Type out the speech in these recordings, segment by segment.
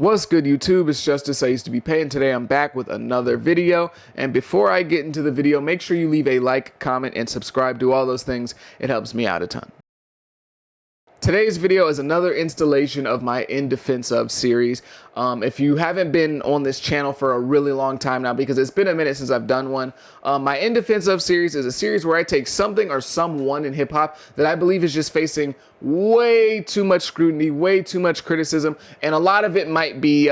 What's good, YouTube? It's Justice. I used to be paying. Today I'm back with another video, and before I get into the video, make sure you leave a like, comment, and subscribe. Do all those things. It helps me out a ton. Today's video is another installation of my In Defense Of series. If you haven't been on this channel for a really long time now, because it's been a minute since I've done one, my In Defense Of series is a series where I take something or someone in hip hop that I believe is just facing way too much scrutiny, way too much criticism, and a lot of it might be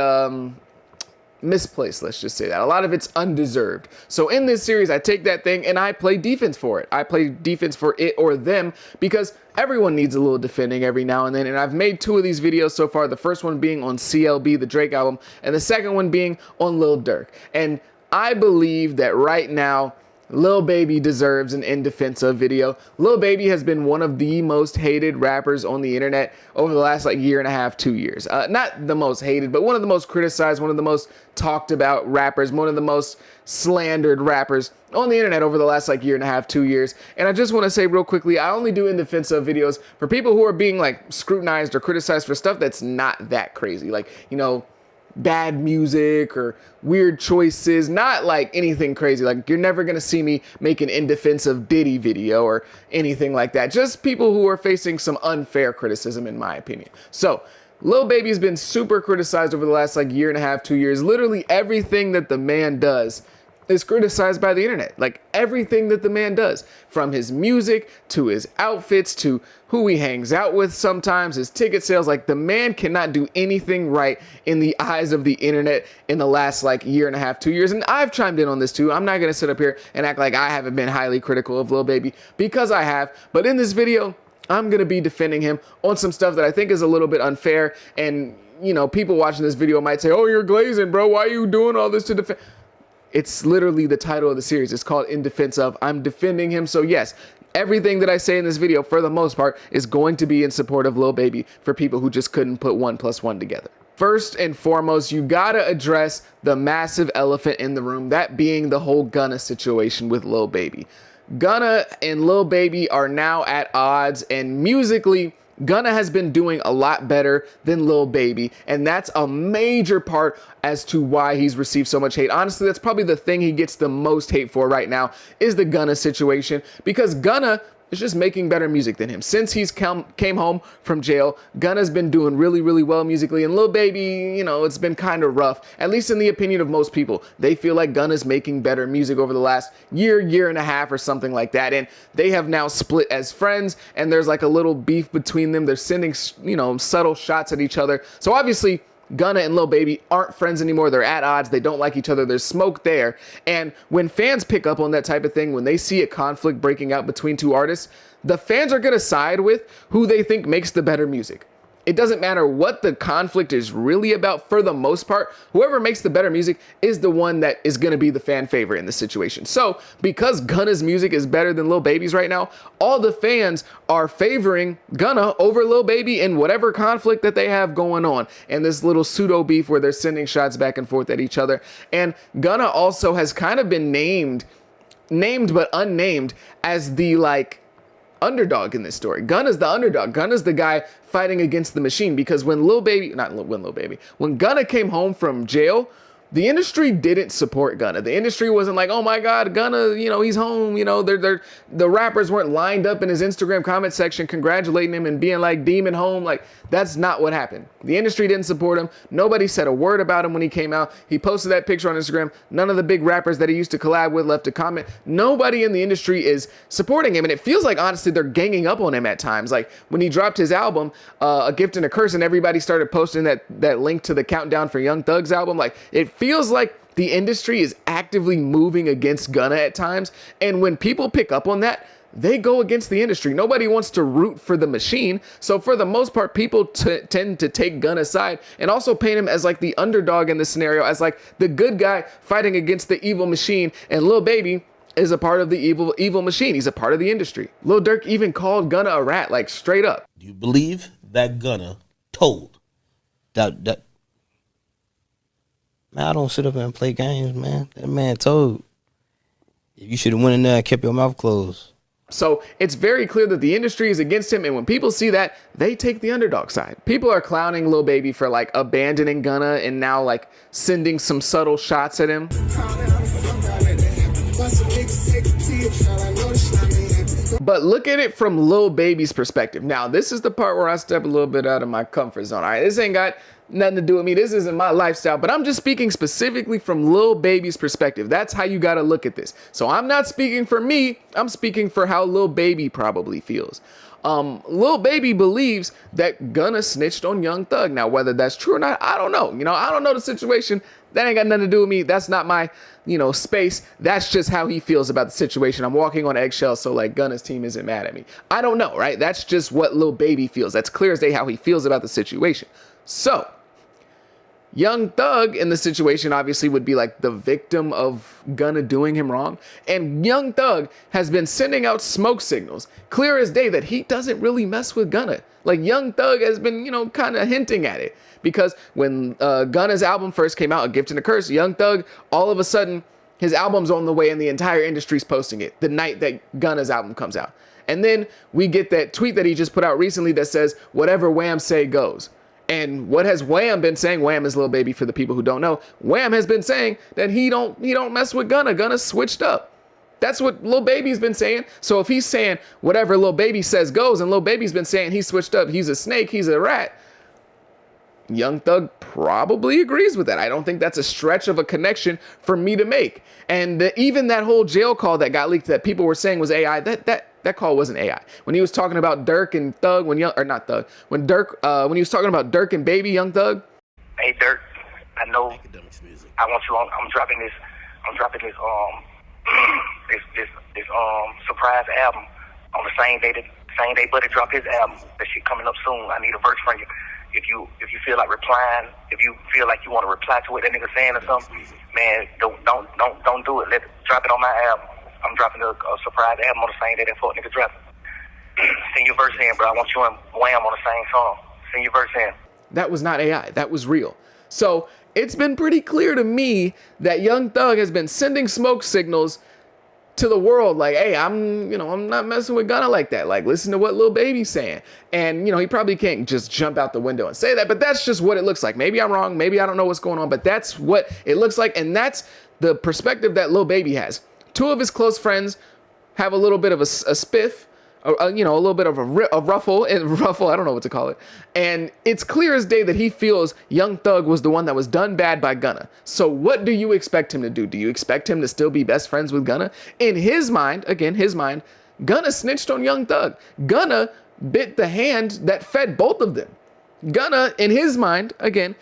misplaced, let's just say that. A lot of it's undeserved. So in this series, I take that thing and I play defense for it. I play defense for it or them because everyone needs a little defending every now and then. And I've made two of these videos so far. The first one being on CLB, the Drake album, and the second one being on Lil Durk. And I believe that right now, Lil Baby deserves an In Defense Of video. Lil Baby has been one of the most hated rappers on the internet over the last year and a half, 2 years. Not the most hated, but one of the most criticized, one of the most talked about rappers, one of the most slandered rappers on the internet over the last year and a half, 2 years. And I just want to say real quickly, I only do In Defense Of videos for people who are being scrutinized or criticized for stuff that's not that crazy. Bad music or weird choices, not anything crazy. You're never gonna see me make an In Defense Of Diddy video or anything like that. Just people who are facing some unfair criticism, in my opinion. So Lil Baby's been super criticized over the last year and a half, 2 years. Literally everything that the man does is criticized by the internet. Everything that the man does, from his music to his outfits to who he hangs out with sometimes, his ticket sales. The man cannot do anything right in the eyes of the internet in the last year and a half, 2 years. And I've chimed in on this too. I'm not gonna sit up here and act like I haven't been highly critical of Lil Baby, because I have. But in this video, I'm gonna be defending him on some stuff that I think is a little bit unfair. And people watching this video might say, "Oh, you're glazing, bro. Why are you doing all this to defend?" It's literally the title of the series. It's called In Defense Of. I'm defending him. So yes, everything that I say in this video, for the most part, is going to be in support of Lil Baby for people who just couldn't put 1 + 1 together. First and foremost, you gotta address the massive elephant in the room, that being the whole Gunna situation with Lil Baby. Gunna and Lil Baby are now at odds, and musically, Gunna has been doing a lot better than Lil Baby, and that's a major part as to why he's received so much hate. Honestly, that's probably the thing he gets the most hate for right now, is the Gunna situation, because Gunna is just making better music than him. Since he's came home from jail, Gunna's been doing really, really well musically, and Lil Baby, it's been kind of rough, at least in the opinion of most people. They feel like Gunna's making better music over the last year and a half or something like that, and they have now split as friends, and there's a little beef between them. They're sending, subtle shots at each other. So obviously, Gunna and Lil Baby aren't friends anymore. They're at odds. They don't like each other. There's smoke there. And when fans pick up on that type of thing, when they see a conflict breaking out between two artists, the fans are going to side with who they think makes the better music. It doesn't matter what the conflict is really about. For the most part, whoever makes the better music is the one that is going to be the fan favorite in this situation. So because Gunna's music is better than Lil Baby's right now, all the fans are favoring Gunna over Lil Baby in whatever conflict that they have going on, and this little pseudo beef where they're sending shots back and forth at each other. And Gunna also has kind of been named but unnamed as the underdog in this story. Gunna's the underdog. Gunna's the guy fighting against the machine, because when Gunna came home from jail, the industry didn't support Gunna. The industry wasn't like, "Oh my God, Gunna, he's home." The rappers weren't lined up in his Instagram comment section congratulating him and being like, "Demon home." That's not what happened. The industry didn't support him. Nobody said a word about him when he came out. He posted that picture on Instagram. None of the big rappers that he used to collab with left a comment. Nobody in the industry is supporting him. And it feels like, honestly, they're ganging up on him at times. When he dropped his album, A Gift and a Curse, and everybody started posting that link to the Countdown for Young Thug's album. It feels like the industry is actively moving against Gunna at times. And when people pick up on that, they go against the industry. Nobody wants to root for the machine. So for the most part, people tend to take Gunna's side and also paint him as the underdog in this scenario, as the good guy fighting against the evil machine. And Lil Baby is a part of the evil machine. He's a part of the industry. Lil Durk even called Gunna a rat, straight up. Do you believe that Gunna told that? Man, I don't sit up and play games, man. That man told. You should have went in there and kept your mouth closed. So it's very clear that the industry is against him. And when people see that, they take the underdog side. People are clowning Lil Baby for like abandoning Gunna and now like sending some subtle shots at him. But look at it from Lil Baby's perspective. Now, this is the part where I step a little bit out of my comfort zone. All right, this ain't got nothing to do with me. This isn't my lifestyle, but I'm just speaking specifically from Lil Baby's perspective. That's how you got to look at this. So I'm not speaking for me. I'm speaking for how Lil Baby probably feels. Lil Baby believes that Gunna snitched on Young Thug. Now, whether that's true or not, I don't know. I don't know the situation. That ain't got nothing to do with me. That's not my, space. That's just how he feels about the situation. I'm walking on eggshells, so like Gunna's team isn't mad at me. I don't know, right? That's just what Lil Baby feels. That's clear as day how he feels about the situation. So, Young Thug in the situation obviously would be like the victim of Gunna doing him wrong. And Young Thug has been sending out smoke signals, clear as day, that he doesn't really mess with Gunna. Like Young Thug has been, kind of hinting at it. Because when Gunna's album first came out, A Gift and a Curse, Young Thug, all of a sudden, his album's on the way and the entire industry's posting it the night that Gunna's album comes out. And then we get that tweet that he just put out recently that says, whatever Wham say goes. And what has Wham been saying? Wham is Lil Baby for the people who don't know. Wham has been saying that he don't mess with Gunna. Gunna switched up. That's what Lil Baby's been saying. So if he's saying whatever Lil Baby says goes, and Lil Baby's been saying he switched up, he's a snake, he's a rat, Young Thug probably agrees with that. I don't think that's a stretch of a connection for me to make. And even that whole jail call that got leaked that people were saying was AI, that call wasn't AI. When he was talking about Dirk and Thug, when he was talking about Dirk and Baby, Young Thug. Hey Dirk, I know I want you on. I'm dropping this this surprise album on the same day Buddy dropped his album. That shit coming up soon. I need a verse from you. If you feel like replying, if you feel like you want to reply to what that nigga saying or something, man, don't do it. Drop it on my album. I'm dropping a surprise album on the same day that fuck nigga dropping. Send your verse in, bro. I want you and Wham on the same song. Send your verse in. That was not AI. That was real. So it's been pretty clear to me that Young Thug has been sending smoke signals to the world, like, hey, I'm not messing with Gunna like that. Like, listen to what Lil Baby's saying. And, he probably can't just jump out the window and say that, but that's just what it looks like. Maybe I'm wrong. Maybe I don't know what's going on, but that's what it looks like. And that's the perspective that Lil Baby has. Two of his close friends have a little bit of a spiff, a little bit of a ruffle, I don't know what to call it. And it's clear as day that he feels Young Thug was the one that was done bad by Gunna. So what do you expect him to do? Do you expect him to still be best friends with Gunna? In his mind, Gunna snitched on Young Thug. Gunna bit the hand that fed both of them. Gunna, in his mind, again,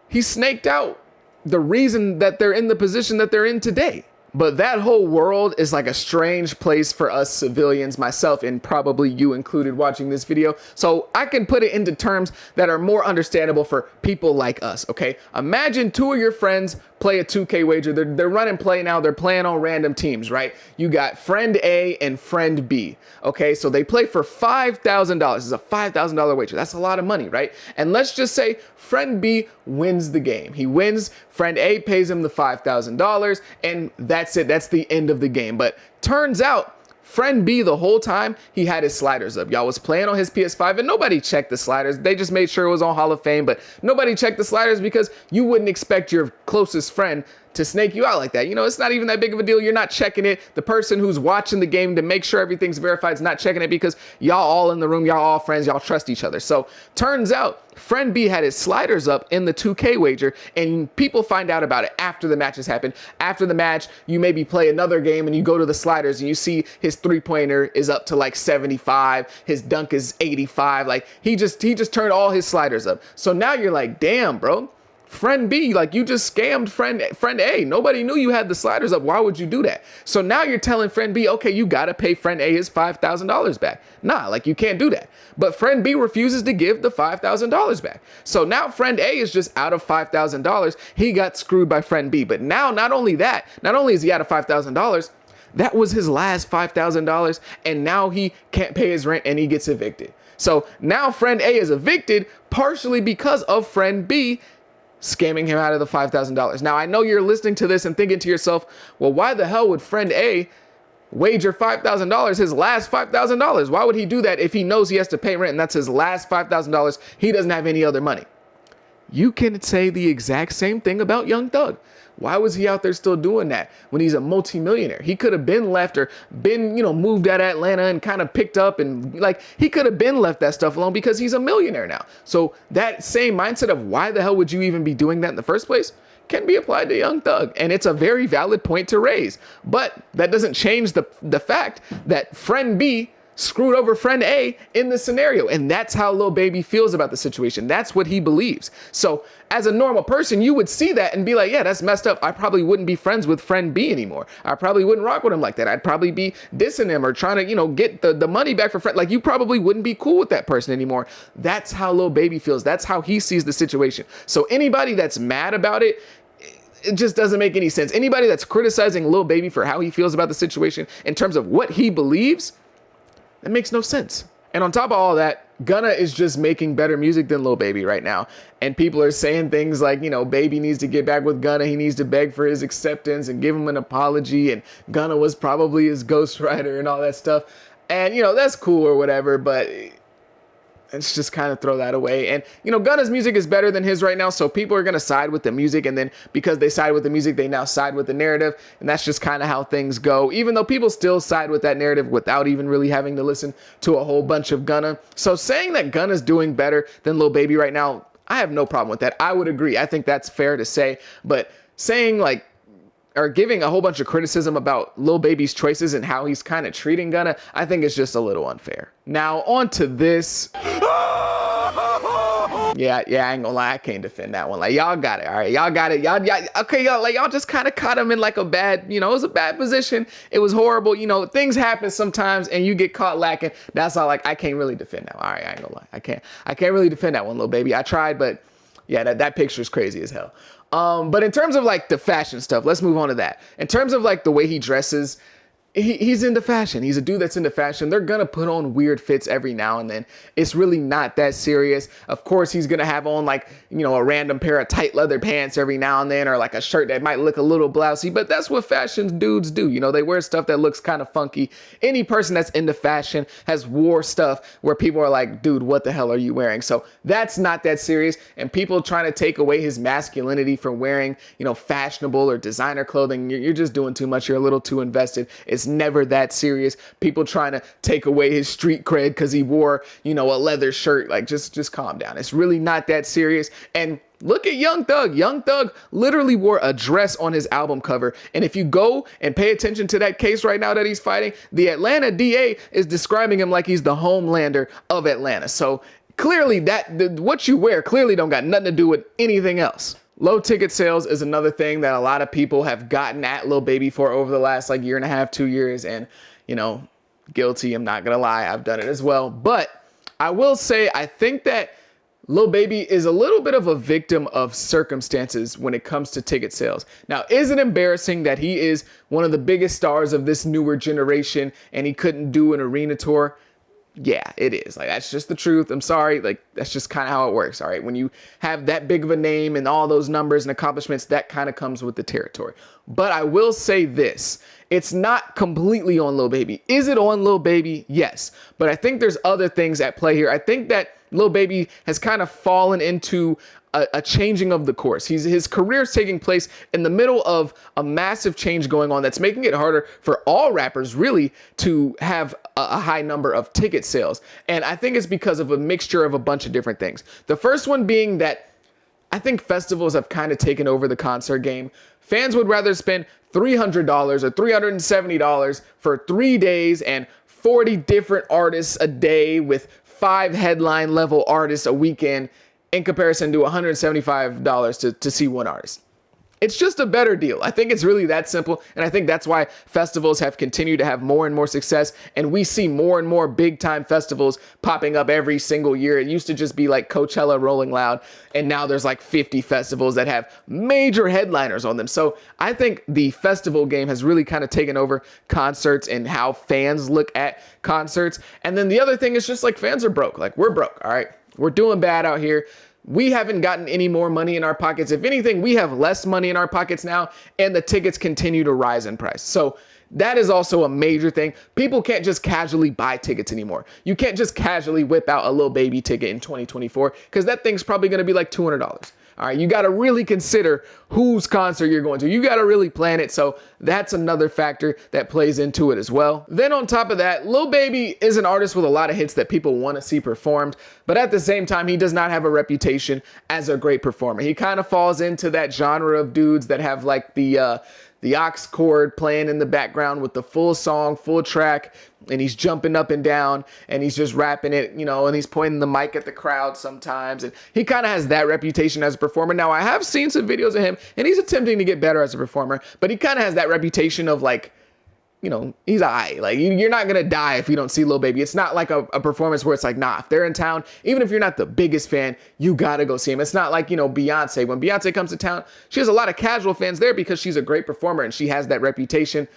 he snaked out the reason that they're in the position that they're in today. But that whole world is like a strange place for us civilians, myself and probably you included watching this video. So I can put it into terms that are more understandable for people like us, okay? Imagine two of your friends play a 2K wager. They're running play now. They're playing on random teams, right? You got friend A and friend B, okay? So they play for $5,000. It's a $5,000 wager. That's a lot of money, right? And let's just say friend B wins the game. He wins. Friend A pays him the $5,000, and that's it. That's the end of the game. But turns out, friend B, the whole time, he had his sliders up. Y'all was playing on his PS5, and nobody checked the sliders. They just made sure it was on Hall of Fame, but nobody checked the sliders because you wouldn't expect your closest friend to snake you out like that. It's not even that big of a deal. You're not checking it. The person who's watching the game to make sure everything's verified is not checking it because y'all all in the room, y'all all friends, y'all trust each other. So turns out friend B had his sliders up in the 2K wager, and people find out about it after the matches happen. After the match, you maybe play another game and you go to the sliders and you see his 3-pointer is up to like 75. His dunk is 85. Like he just turned all his sliders up. So now you're like, damn, bro. Friend B, like you just scammed friend A. Nobody knew you had the sliders up. Why would you do that? So now you're telling friend B, okay, you got to pay friend A his $5,000 back. Nah, like you can't do that. But friend B refuses to give the $5,000 back. So now friend A is just out of $5,000. He got screwed by friend B. But now not only is he out of $5,000, that was his last $5,000. And now he can't pay his rent and he gets evicted. So now friend A is evicted partially because of friend B scamming him out of the $5,000. Now, I know you're listening to this and thinking to yourself, well, why the hell would friend A wager $5,000, his last $5,000. Why would he do that if he knows he has to pay rent and that's his last $5,000? He doesn't have any other money. You can say the exact same thing about Young Thug. Why was he out there still doing that when he's a multimillionaire? He could have been left or been, moved out of Atlanta and kind of picked up and he could have been left that stuff alone because he's a millionaire now. So that same mindset of why the hell would you even be doing that in the first place can be applied to Young Thug. And it's a very valid point to raise. But that doesn't change the fact that friend B screwed over friend A in the scenario. And that's how Lil Baby feels about the situation. That's what he believes. So as a normal person, you would see that and be like, yeah, that's messed up. I probably wouldn't be friends with friend B anymore. I probably wouldn't rock with him like that. I'd probably be dissing him or trying to, get the money back for friend. Like, you probably wouldn't be cool with that person anymore. That's how Lil Baby feels. That's how he sees the situation. So anybody that's mad about it, it just doesn't make any sense. Anybody that's criticizing Lil Baby for how he feels about the situation in terms of what he believes, that makes no sense. And on top of all that, Gunna is just making better music than Lil Baby right now. And people are saying things like, Baby needs to get back with Gunna. He needs to beg for his acceptance and give him an apology. And Gunna was probably his ghostwriter and all that stuff. And, that's cool or whatever, but let's just kind of throw that away. And, Gunna's music is better than his right now. So people are going to side with the music. And then because they side with the music, they now side with the narrative. And that's just kind of how things go, even though people still side with that narrative without even really having to listen to a whole bunch of Gunna. So saying that Gunna's doing better than Lil Baby right now, I have no problem with that. I would agree. I think that's fair to say. But saying or giving a whole bunch of criticism about Lil Baby's choices and how he's kind of treating Gunna, I think it's just a little unfair. Now, on to this. Yeah, I ain't gonna lie, I can't defend that one. Y'all got it, all right? Y'all got it. Y'all just kind of caught him in a bad, it was a bad position. It was horrible. Things happen sometimes and you get caught lacking. That's all, I can't really defend that one. All right, I ain't gonna lie. I can't really defend that one, Lil Baby. I tried, but yeah, that picture is crazy as hell. But in terms of the fashion stuff, let's move on to that. In terms of the way he dresses, he's into fashion. He's a dude that's into fashion. They're going to put on weird fits every now and then. It's really not that serious. Of course, he's going to have on a random pair of tight leather pants every now and then, or a shirt that might look a little blousy, but that's what fashion dudes do. They wear stuff that looks kind of funky. Any person that's into fashion has wore stuff where people are like, dude, what the hell are you wearing? So that's not that serious. And people trying to take away his masculinity for wearing, fashionable or designer clothing, you're just doing too much. You're a little too invested. It's never that serious. People trying to take away his street cred because he wore, a leather shirt. Just calm down. It's really not that serious. And look at Young Thug. Young Thug literally wore a dress on his album cover. And if you go and pay attention to that case right now that he's fighting, the Atlanta DA is describing him like he's the Homelander of Atlanta. So clearly what you wear clearly don't got nothing to do with anything else. Low ticket sales is another thing that a lot of people have gotten at Lil Baby for over the last year and a half, 2 years. And, guilty. I'm not going to lie. I've done it as well. But I will say, I think that Lil Baby is a little bit of a victim of circumstances when it comes to ticket sales. Now, is it embarrassing that he is one of the biggest stars of this newer generation and he couldn't do an arena tour? Yeah, it is. That's just the truth. I'm sorry. That's just kind of how it works. All right. When you have that big of a name and all those numbers and accomplishments, that kind of comes with the territory. But I will say this. It's not completely on Lil Baby. Is it on Lil Baby? Yes. But I think there's other things at play here. I think that Lil Baby has kind of fallen into a changing of the course. His career is taking place in the middle of a massive change going on that's making it harder for all rappers really to have a high number of ticket sales. And I think it's because of a mixture of a bunch of different things. The first one being that I think festivals have kind of taken over the concert game. Fans would rather spend $300 or $370 for 3 days and 40 different artists a day with 5 headline level artists a weekend in comparison to $175 to see one artist. It's just a better deal. I think it's really that simple. And I think that's why festivals have continued to have more and more success. And we see more and more big time festivals popping up every single year. It used to just be like Coachella, Rolling Loud. And now there's 50 festivals that have major headliners on them. So I think the festival game has really kind of taken over concerts and how fans look at concerts. And then the other thing is just fans are broke. We're broke. All right. We're doing bad out here. we haven't gotten any more money in our pockets. If anything, we have less money in our pockets now, and the tickets continue to rise in price. So that is also a major thing. People can't just casually buy tickets anymore. You can't just casually whip out a Lil Baby ticket in 2024 because that thing's probably going to be like $200. All right, you got to really consider whose concert you're going to. You got to really plan it. So that's another factor that plays into it as well. Then on top of that, Lil Baby is an artist with a lot of hits that people want to see performed. But at the same time, he does not have a reputation as a great performer. He kind of falls into that genre of dudes that have like the aux chord playing in the background with the full song, full track, and he's jumping up and down and he's just rapping it, you know, and he's pointing the mic at the crowd sometimes. And he kind of has that reputation as a performer. Now, I have seen some videos of him and he's attempting to get better as a performer, but he kind of has that reputation of like, you know, he's like, you're not going to die if you don't see Lil Baby. It's not like a performance where it's like, nah, if they're in town, even if you're not the biggest fan, you got to go see him. It's not like, you know, Beyonce. When Beyonce comes to town, she has a lot of casual fans there because she's a great performer and she has that reputation.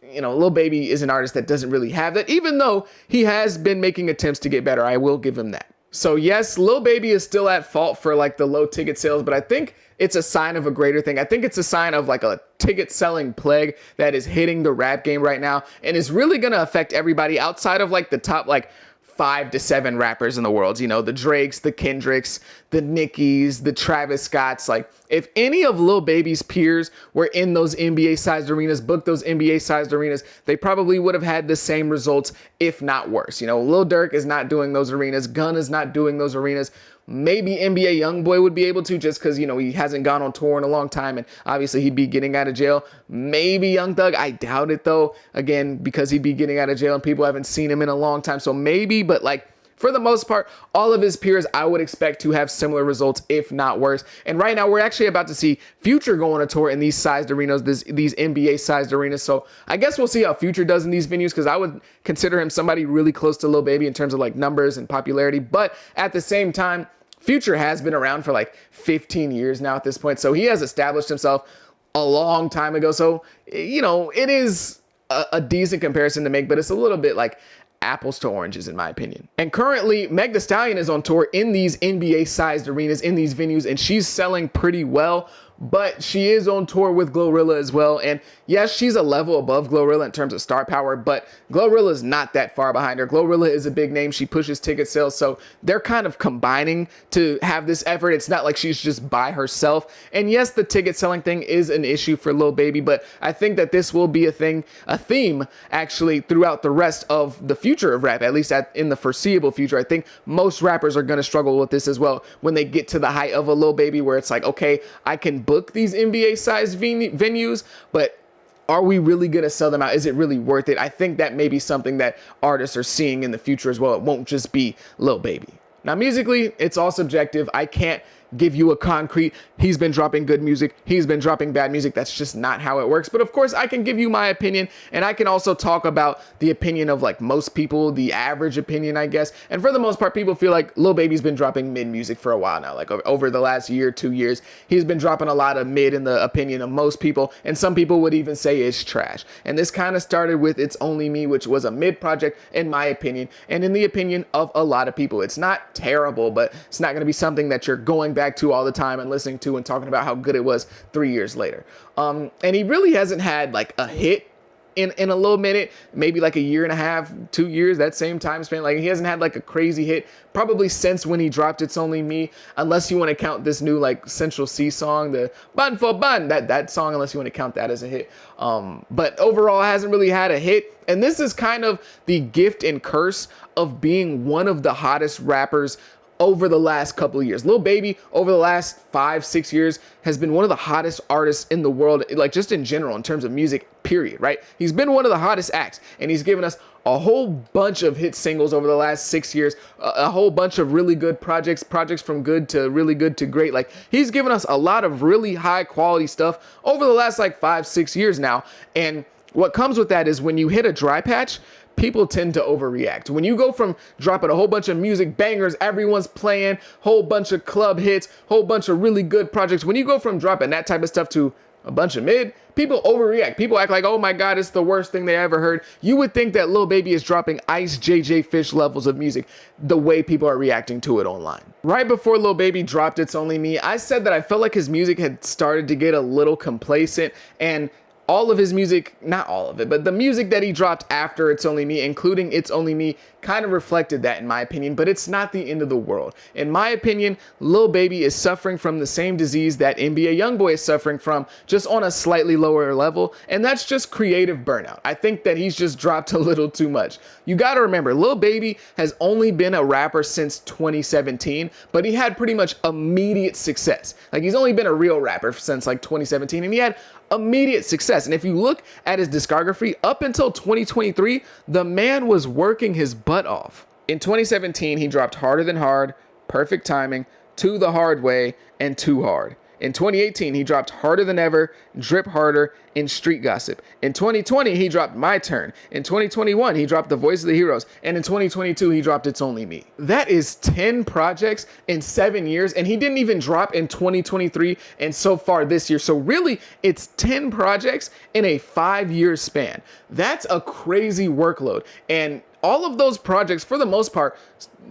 You know, Lil Baby is an artist that doesn't really have that, even though he has been making attempts to get better. I will give him that. So yes, Lil Baby is still at fault for like the low ticket sales, but I think it's a sign of a greater thing. I think it's a sign of like a ticket selling plague that is hitting the rap game right now and is really going to affect everybody outside of like the top like 5 to 7 rappers in the world. You know, the Drakes, the Kendricks, the Nickys, the Travis Scotts. Like if any of Lil Baby's peers were in those NBA sized arenas, booked those NBA sized arenas, they probably would have had the same results, if not worse. You know, Lil Durk is not doing those arenas. Gunn is not doing those arenas. Maybe NBA Youngboy would be able to just because, you know, he hasn't gone on tour in a long time and obviously he'd be getting out of jail. Maybe Young Thug. I doubt it, though, again, because he'd be getting out of jail and people haven't seen him in a long time. So maybe, but like for the most part, all of his peers, I would expect to have similar results, if not worse. And right now, we're actually about to see Future go on a tour in these sized arenas, these NBA sized arenas. So I guess we'll see how Future does in these venues because I would consider him somebody really close to Lil Baby in terms of like numbers and popularity. But at the same time, Future has been around for like 15 years now at this point. So he has established himself a long time ago. So, you know, it is a decent comparison to make, but it's a little bit like apples to oranges in my opinion. And currently Meg Thee Stallion is on tour in these NBA sized arenas, in these venues, and she's selling pretty well. But she is on tour with Glorilla as well. And yes, she's a level above Glorilla in terms of star power, but Glorilla is not that far behind her. Glorilla is a big name. She pushes ticket sales. So they're kind of combining to have this effort. It's not like she's just by herself. And yes, the ticket selling thing is an issue for Lil Baby, but I think that this will be a theme actually throughout the rest of the future of rap, at least in the foreseeable future. I think most rappers are going to struggle with this as well when they get to the height of a Lil Baby where it's like, okay, I can book these NBA sized venues, but are we really going to sell them out? Is it really worth it? I think that may be something that artists are seeing in the future as well. It won't just be Lil Baby. Now, musically, it's all subjective. I can't give you a concrete, he's been dropping good music, he's been dropping bad music. That's just not how it works. But of course, I can give you my opinion, and I can also talk about the opinion of like most people, the average opinion, I guess. And for the most part, people feel like Lil Baby's been dropping mid music for a while now. Like over the last year, 2 years, he's been dropping a lot of mid in the opinion of most people. And some people would even say it's trash. And this kind of started with It's Only Me, which was a mid project in my opinion, and in the opinion of a lot of people. It's not terrible, but it's not going to be something that you're going back to all the time and listening to and talking about how good it was 3 years later. And he really hasn't had like a hit in a little minute, maybe like a year and a half, 2 years, that same time span. Like he hasn't had like a crazy hit probably since when he dropped It's Only Me, unless you want to count this new like Central C song, the Bun for Bun, that song, unless you want to count that as a hit. But overall hasn't really had a hit. And this is kind of the gift and curse of being one of the hottest rappers over the last couple of years. Lil Baby, over the last 5-6 years, has been one of the hottest artists in the world, like just in general, in terms of music, period, right? He's been one of the hottest acts, and he's given us a whole bunch of hit singles over the last 6 years, a whole bunch of really good projects from good to really good to great. Like, he's given us a lot of really high quality stuff over the last like 5-6 years now. And what comes with that is when you hit a dry patch, people tend to overreact. When you go from dropping a whole bunch of music bangers, everyone's playing, whole bunch of club hits, whole bunch of really good projects, when you go from dropping that type of stuff to A bunch of mid. People overreact. People act like, oh my God, it's the worst thing they ever heard. You would think that Lil Baby is dropping Ice JJ Fish levels of music the way people are reacting to it online. Right before Lil Baby dropped It's Only Me, I said that I felt like his music had started to get a little complacent, and all of his music, not all of it, but the music that he dropped after It's Only Me, including It's Only Me, kind of reflected that in my opinion, but it's not the end of the world. In my opinion, Lil Baby is suffering from the same disease that NBA YoungBoy is suffering from, just on a slightly lower level, and that's just creative burnout. I think that he's just dropped a little too much. You gotta remember, Lil Baby has only been a rapper since 2017, but he had pretty much immediate success. Like, he's only been a real rapper since like 2017, and he had immediate success. And if you look at his discography, up until 2023, the man was working his butt off. In 2017, he dropped Harder Than Hard, Perfect Timing, To the Hard Way, and Too Hard. In 2018, he dropped Harder Than Ever, Drip Harder, and Street Gossip. In 2020, he dropped My Turn. In 2021, he dropped The Voice of the Heroes. And in 2022, he dropped It's Only Me. That is 10 projects in 7 years, and he didn't even drop in 2023 and so far this year. So really, it's 10 projects in a 5-year span. That's a crazy workload. And all of those projects, for the most part,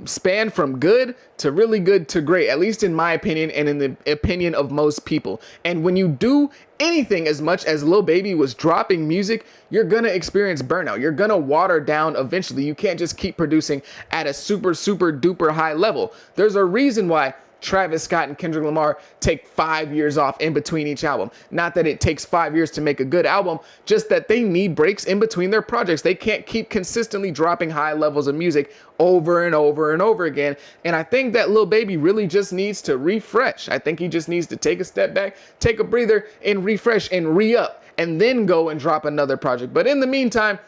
span from good to really good to great, at least in my opinion and in the opinion of most people. And when you do anything as much as Lil Baby was dropping music, you're gonna experience burnout. You're gonna water down eventually. You can't just keep producing at a super duper high level. There's a reason why Travis Scott and Kendrick Lamar take 5 years off in between each album. Not that it takes 5 years to make a good album, just that they need breaks in between their projects. They can't keep consistently dropping high levels of music over and over and over again. And I think that Lil Baby really just needs to refresh. I think he just needs to take a step back, take a breather, and refresh and re-up, and then go and drop another project. But in the meantime,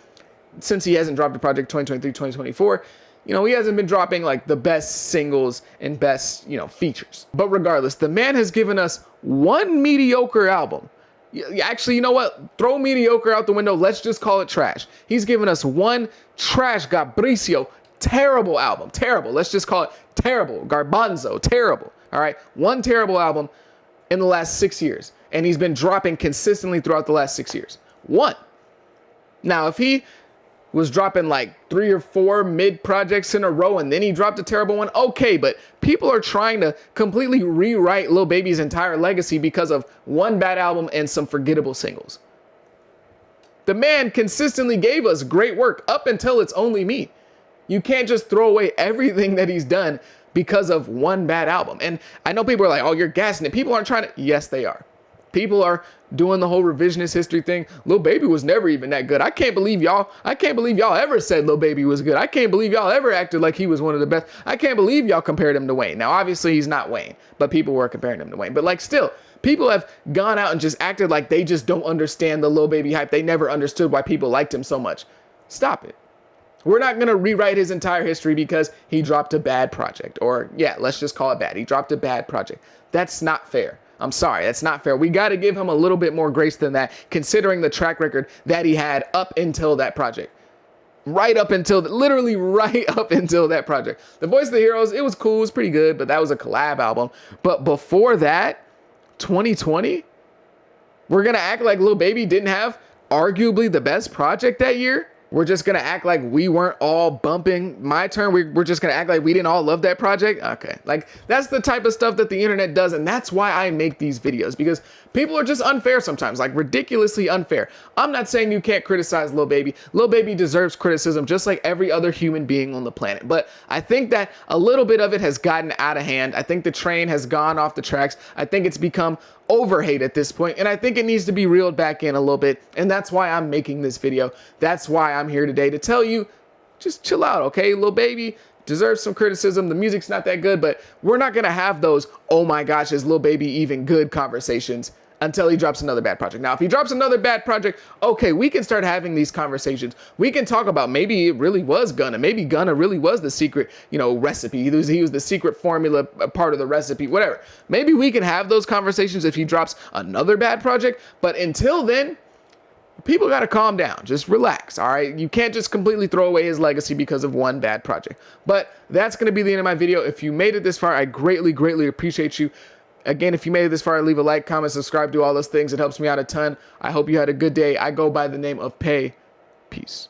since he hasn't dropped a project 2023, 2024, you know, he hasn't been dropping like the best singles and best, features. But regardless, the man has given us one mediocre album. Actually, you know what? Throw mediocre out the window. Let's just call it trash. He's given us one trash Gabricio, terrible album. Terrible. Let's just call it terrible. Garbanzo, terrible. All right. One terrible album in the last 6 years. And he's been dropping consistently throughout the last 6 years. One. Now, if he was dropping like 3 or 4 mid projects in a row and then he dropped a terrible one, okay, but people are trying to completely rewrite Lil Baby's entire legacy because of one bad album and some forgettable singles. The man consistently gave us great work up until It's Only Me. You can't just throw away everything that he's done because of one bad album. And I know people are like, oh, you're gassing it. People aren't trying to. Yes, they are. People are doing the whole revisionist history thing. Lil Baby was never even that good. I can't believe y'all ever said Lil Baby was good. I can't believe y'all ever acted like he was one of the best. I can't believe y'all compared him to Wayne. Now, obviously, he's not Wayne, but people were comparing him to Wayne. But like still, people have gone out and just acted like they just don't understand the Lil Baby hype. They never understood why people liked him so much. Stop it. We're not going to rewrite his entire history because he dropped a bad project. Or, yeah, let's just call it bad. He dropped a bad project. That's not fair. I'm sorry, that's not fair. We got to give him a little bit more grace than that, considering the track record that he had up until that project. Literally right up until that project. The Voice of the Heroes, it was cool, it was pretty good, but that was a collab album. But before that, 2020, we're going to act like Lil Baby didn't have arguably the best project that year? We're just going to act like we weren't all bumping My Turn. We're just going to act like we didn't all love that project. Okay. Like, that's the type of stuff that the internet does. And that's why I make these videos, because people are just unfair sometimes, like ridiculously unfair. I'm not saying you can't criticize Lil Baby. Lil Baby deserves criticism just like every other human being on the planet. But I think that a little bit of it has gotten out of hand. I think the train has gone off the tracks. I think it's become overhate at this point, and I think it needs to be reeled back in a little bit. And that's why I'm making this video. That's why I'm here today, to tell you, just chill out, okay? Lil Baby deserves some criticism. The music's not that good, but we're not gonna have those, oh my gosh, is Lil Baby even good conversations until he drops another bad project. Now, if he drops another bad project, okay, we can start having these conversations. We can talk about maybe it really was Gunna. Maybe Gunna really was the secret, recipe. He was the secret formula, part of the recipe, whatever. Maybe we can have those conversations if he drops another bad project. But until then, people got to calm down. Just relax, all right? You can't just completely throw away his legacy because of one bad project. But that's going to be the end of my video. If you made it this far, I greatly, greatly appreciate you. Again, if you made it this far, leave a like, comment, subscribe, do all those things. It helps me out a ton. I hope you had a good day. I go by the name of Pay. Peace.